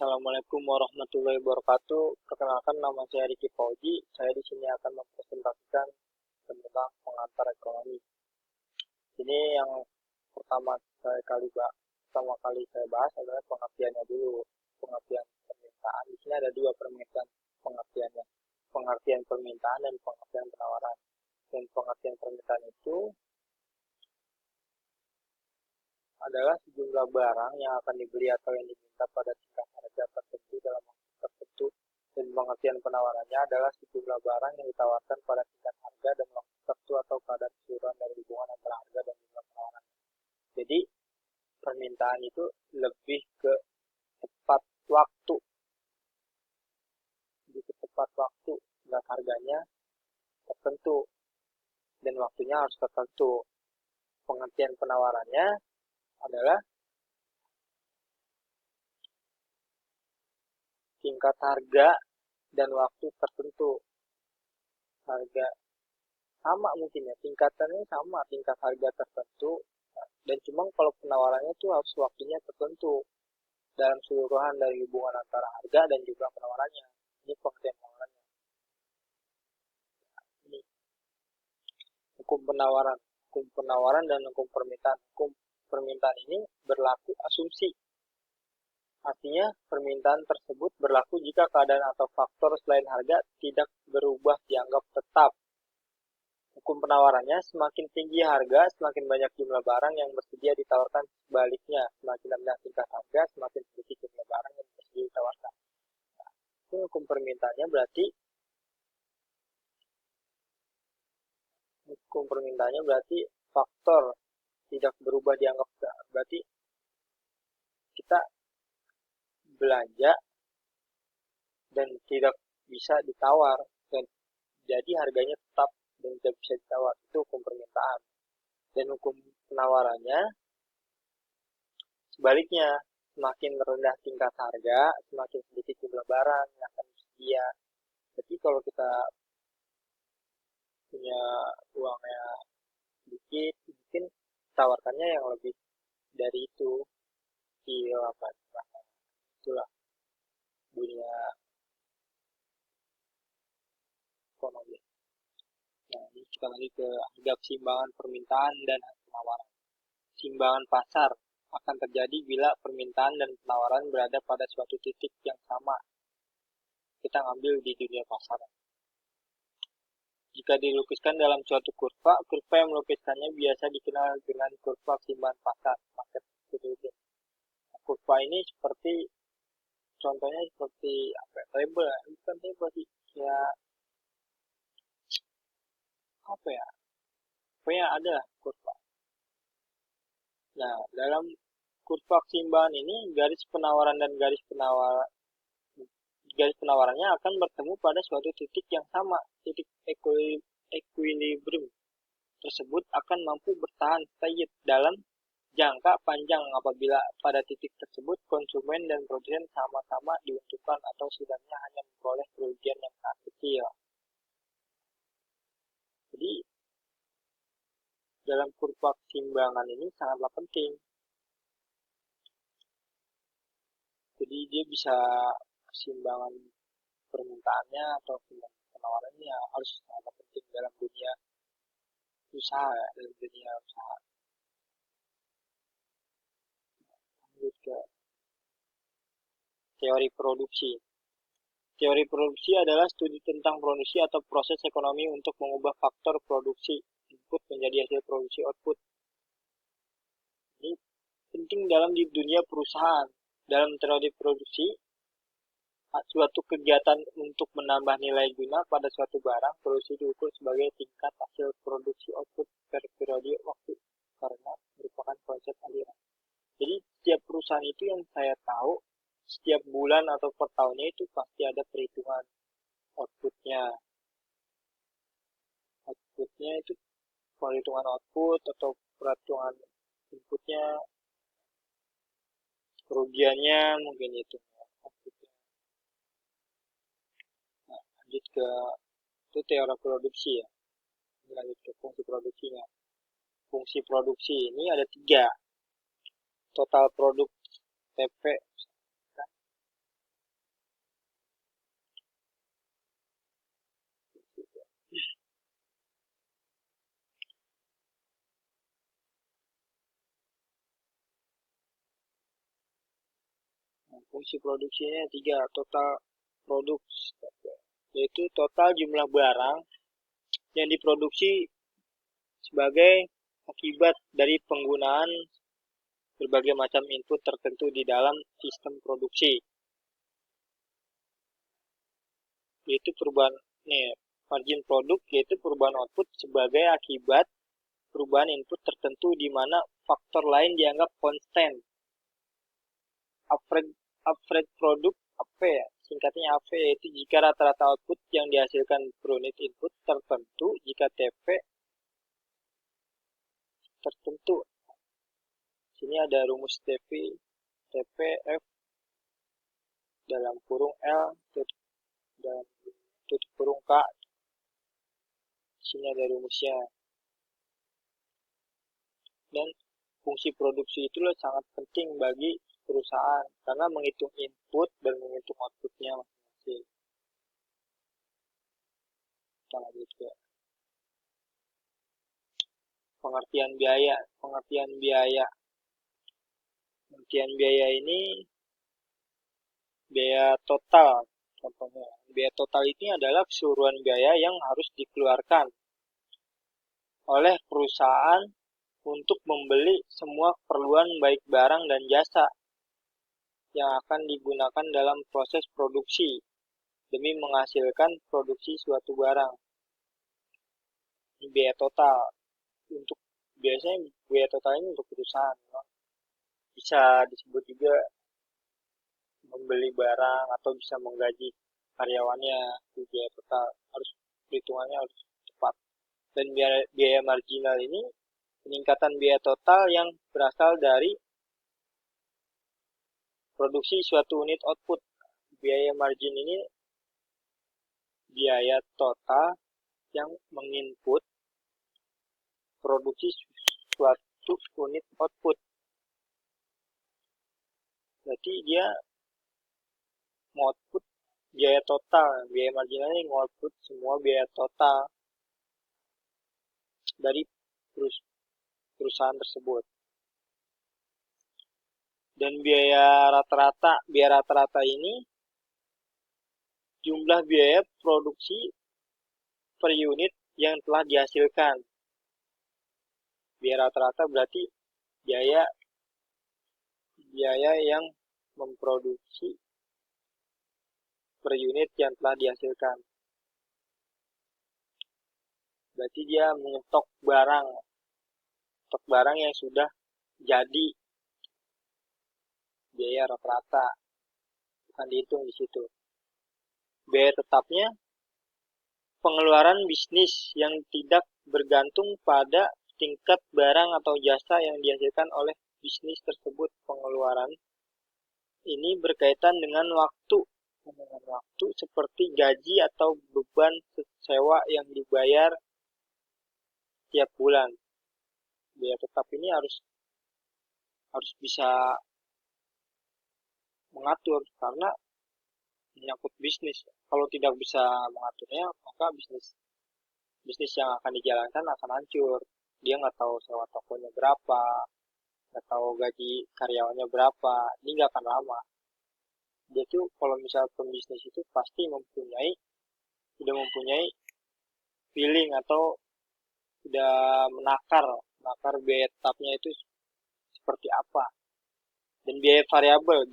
Assalamualaikum warahmatullahi wabarakatuh. Perkenalkan, nama saya Riki Fauji. Saya di sini akan mempresentasikan tentang pengantar ekonomi. Ini yang pertama kali saya bahas adalah pengertiannya dulu. Pengertian permintaan. Di sini ada dua pengertiannya. Pengertian permintaan dan pengertian penawaran. Dan pengertian permintaan itu adalah sejumlah barang yang akan dibeli atau yang diminta pada tingkat harga tertentu dalam waktu tertentu, dan pengertian penawarannya adalah sejumlah barang yang ditawarkan pada tingkat harga dan waktu tertentu atau pada keseluruhan dari hubungan antara harga dan jumlah penawaran. Jadi permintaan itu lebih ke tepat waktu, dan harganya tertentu dan waktunya harus tertentu. Pengertian penawarannya adalah tingkat harga dan waktu tertentu. Harga sama mungkin ya, tingkatannya sama, tingkat harga tertentu, dan cuma kalau penawarannya itu harus waktunya tertentu dalam keseluruhan dari hubungan antara harga dan juga penawarannya. Ini pengertian penawarannya. Ini hukum penawaran dan hukum permintaan. Hukum permintaan ini berlaku asumsi. Artinya, permintaan tersebut berlaku jika keadaan atau faktor selain harga tidak berubah dianggap tetap. Hukum penawarannya, semakin tinggi harga, semakin banyak jumlah barang yang bersedia ditawarkan. Sebaliknya, semakin rendah tingkat harga, semakin sedikit jumlah barang yang bersedia ditawarkan. Nah, itu hukum permintaannya berarti faktor tidak berubah dianggap tetap. Berarti kita belanja dan tidak bisa ditawar, dan jadi harganya tetap dan tidak bisa ditawar. Itu hukum permintaan. Dan hukum penawarannya sebaliknya, semakin rendah tingkat harga, semakin sedikit jumlah barang yang akan tersedia. Jadi kalau kita punya uangnya sedikit, mungkin tawarkannya yang lebih dari itu. Itulah dunia ekonomi. Nah, ini kita lagi ke harga keseimbangan permintaan dan penawaran. Keseimbangan pasar akan terjadi bila permintaan dan penawaran berada pada suatu titik yang sama. Kita ngambil di dunia pasar. Jika dilukiskan dalam suatu kurva yang melukiskannya biasa dikenal dengan kurva keseimbangan pasar, market equilibrium. Kurva ini contohnya seperti tabel, bukan tabel sih, ya pokoknya ada kurva. Nah, dalam kurva keseimbangan ini garis penawarannya akan bertemu pada suatu titik yang sama. Titik equilibrium tersebut akan mampu bertahan stay dalam jangka panjang apabila pada titik tersebut konsumen dan produsen sama-sama diuntungkan atau setidaknya hanya memperoleh kerugian yang sangat kecil. Jadi dalam kurva keseimbangan ini sangatlah penting. Jadi dia bisa keseimbangan permintaannya atau penawarannya harus sangat penting dalam dunia usaha. Lanjut ke teori produksi. Teori produksi adalah studi tentang produksi atau proses ekonomi untuk mengubah faktor produksi input menjadi hasil produksi output. Ini penting dalam di dunia perusahaan. Dalam teori produksi, suatu kegiatan untuk menambah nilai guna pada suatu barang produksi diukur sebagai tingkat hasil produksi output per periode waktu karena merupakan konsep aliran. Jadi setiap perusahaan itu yang saya tahu setiap bulan atau per tahunnya itu pasti ada perhitungan outputnya itu perhitungan output atau perhitungan inputnya, kerugiannya mungkin itu outputnya. Nah, lanjut ke itu teori produksi ya. Lanjut ke fungsi produksinya. Fungsi produksi ini ada 3. Total produk TP, Fungsi produksinya 3, total produksi, yaitu total jumlah barang yang diproduksi sebagai akibat dari penggunaan berbagai macam input tertentu di dalam sistem produksi. Yaitu perubahan margin produk, yaitu perubahan output sebagai akibat perubahan input tertentu di mana faktor lain dianggap konstan. Average produk, singkatnya AV, yaitu jika rata-rata output yang dihasilkan per unit input tertentu jika TP tertentu. Sini ada rumus TP F dalam kurung L dalam tutup kurung K. Sini ada rumusnya. Dan fungsi produksi itulah sangat penting bagi perusahaan karena menghitung input dan menghitung outputnya masing-masing. Pengertian biaya. Pengertian biaya ini biaya total. Contohnya, biaya total ini adalah keseluruhan biaya yang harus dikeluarkan oleh perusahaan untuk membeli semua keperluan baik barang dan jasa yang akan digunakan dalam proses produksi demi menghasilkan produksi suatu barang. Ini biaya total. Biasanya biaya total ini untuk perusahaan. Bisa disebut juga membeli barang atau bisa menggaji karyawannya. Itu biaya total. Perhitungannya harus cepat. Dan biaya marginal ini peningkatan biaya total yang berasal dari produksi suatu unit output. Biaya margin ini biaya total yang menginput produksi suatu unit output. Berarti dia output biaya total. Biaya marginal ini output semua biaya total dari perusahaan tersebut. Dan biaya rata-rata ini jumlah biaya produksi per unit yang telah dihasilkan. Biaya rata-rata berarti biaya yang memproduksi per unit yang telah dihasilkan. Berarti dia menyetok barang yang sudah jadi. Biaya rata-rata akan dihitung di situ. Biaya tetapnya pengeluaran bisnis yang tidak bergantung pada tingkat barang atau jasa yang dihasilkan oleh bisnis tersebut. Pengeluaran ini berkaitan dengan waktu seperti gaji atau beban sewa yang dibayar tiap bulan. Biaya tetap ini harus bisa mengatur karena menyangkut bisnis. Kalau tidak bisa mengaturnya, maka bisnis yang akan dijalankan akan hancur. Dia nggak tahu sewa tokonya berapa, nggak tahu gaji karyawannya berapa, ini nggak akan lama. Dia tuh kalau misal pembisnis itu pasti sudah mempunyai feeling atau sudah menakar biaya tetapnya itu seperti apa. Dan biaya variabel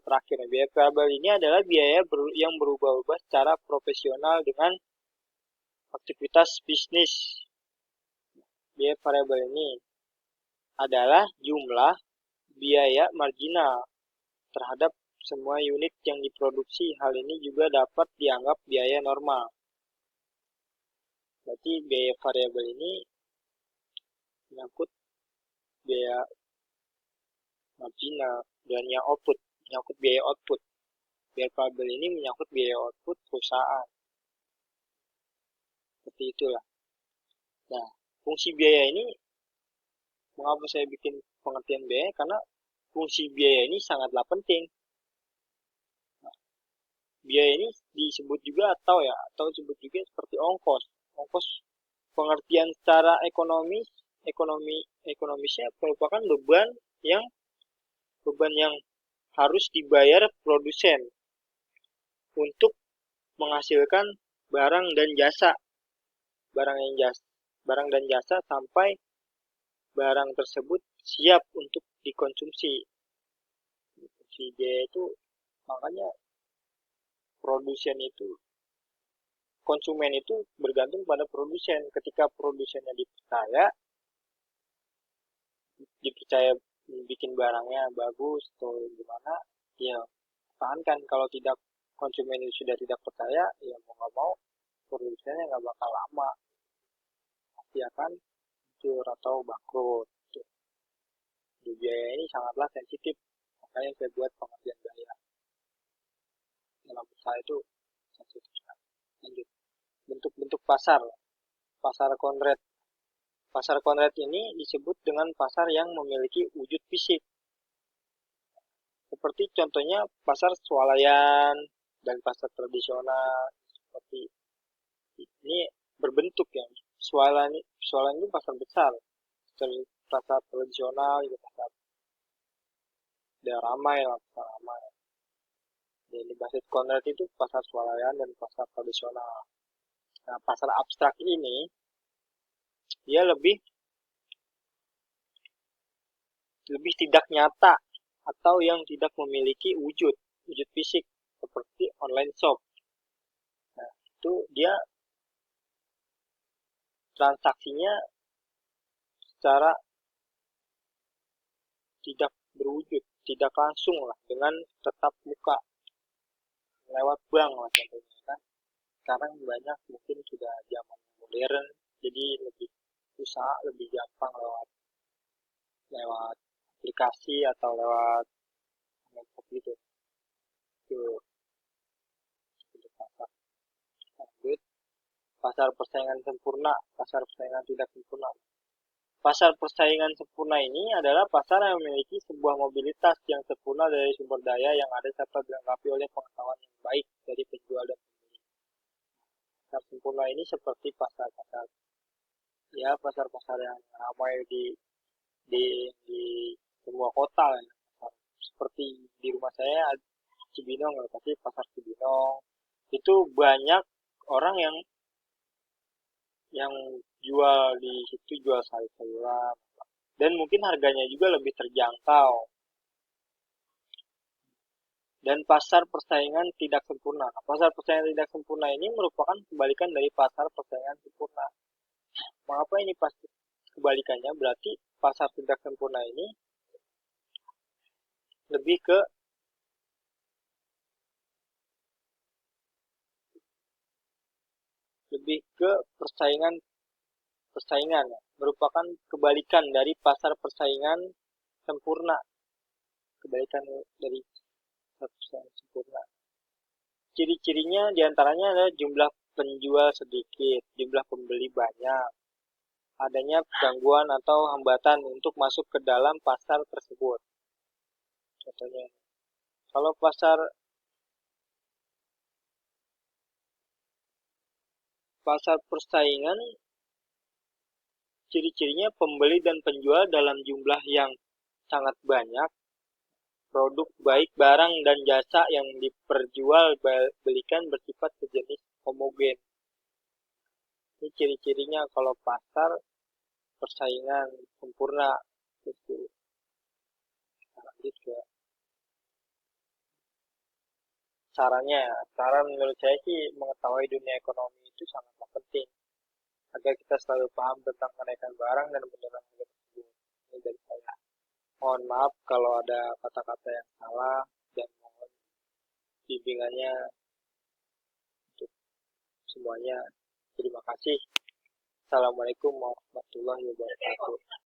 terakhir. Biaya variabel ini adalah biaya yang berubah-ubah secara proporsional dengan aktivitas bisnis. Biaya variabel ini adalah jumlah biaya marginal terhadap semua unit yang diproduksi. Hal ini juga dapat dianggap biaya normal. Berarti biaya variabel ini menyangkut biaya marginal dan yang menyangkut biaya output. Biaya variabel ini menyangkut biaya output perusahaan. Seperti itulah. Nah, fungsi biaya ini, mengapa saya bikin pengertian biaya? Karena fungsi biaya ini sangatlah penting. Nah, biaya ini disebut juga atau disebut juga seperti ongkos. Ongkos pengertian secara ekonomisnya merupakan beban yang harus dibayar produsen untuk menghasilkan barang dan jasa. Barang dan jasa sampai barang tersebut siap untuk dikonsumsi. Si biaya itu, makanya produsen itu, konsumen itu bergantung pada produsen. Ketika produsennya dipercaya bikin barangnya bagus atau gimana, ya tahankan. Kalau tidak, konsumen itu sudah tidak percaya, ya mau nggak mau produsennya nggak bakal lama, pasti akan hancur atau bangkrut. Di biaya ini sangatlah sensitif, makanya saya buat pengertian biaya dalam usaha itu sensitif sekali. Lanjut, bentuk-bentuk pasar. Pasar konret. Pasar konret ini disebut dengan pasar yang memiliki wujud fisik. Seperti contohnya pasar swalayan dan pasar tradisional. Seperti ini berbentuk ya. Swalayan itu pasar besar. Pasar tradisional itu pasar daerah ramai lah, pasar ramai. Jadi basis konret itu pasar swalayan dan pasar tradisional. Nah, pasar abstrak ini dia lebih tidak nyata atau yang tidak memiliki wujud fisik seperti online shop. Nah, itu dia transaksinya secara tidak berwujud, tidak langsung lah, dengan tetap muka, lewat bank lah contohnya kan. Sekarang banyak mungkin sudah zaman modern, jadi lebih usaha lebih gampang lewat aplikasi atau lewat laptop gitu. Itu untuk pasar. Lanjut, pasar persaingan sempurna, pasar persaingan tidak sempurna. Pasar persaingan sempurna ini adalah pasar yang memiliki sebuah mobilitas yang sempurna dari sumber daya yang ada serta dilengkapi oleh pengetahuan yang baik dari penjual dan pembeli. Pasar sempurna ini seperti pasar-pasar, ya pasar-pasar yang ramai di semua kota ya. Seperti di rumah saya Cibinong, pasti pasar Cibinong itu banyak orang yang jual di situ, jual sayur-sayuran, dan mungkin harganya juga lebih terjangkau. Dan pasar persaingan tidak sempurna. Pasar persaingan tidak sempurna ini merupakan kebalikan dari pasar persaingan sempurna. Mengapa ini pasti kebalikannya? Berarti pasar tidak sempurna ini lebih ke persaingan ya. Merupakan kebalikan dari pasar persaingan sempurna. Kebalikan dari pasar persaingan sempurna. Ciri-cirinya diantaranya adalah jumlah penjual sedikit, jumlah pembeli banyak, adanya gangguan atau hambatan untuk masuk ke dalam pasar tersebut. Contohnya, kalau pasar persaingan, ciri-cirinya pembeli dan penjual dalam jumlah yang sangat banyak, produk baik barang dan jasa yang diperjualbelikan bersifat sejenis homogen. Ini ciri-cirinya kalau pasar persaingan sempurna. Itu. Lanjut ke sarannya. Saran menurut saya sih, mengetahui dunia ekonomi itu sangatlah penting agar kita selalu paham tentang kenaikan barang dan penurunan harga tersebut. Ini dari saya. Mohon maaf kalau ada kata-kata yang salah, dan mohon bimbingannya untuk semuanya. Terima kasih. Assalamualaikum warahmatullahi wabarakatuh.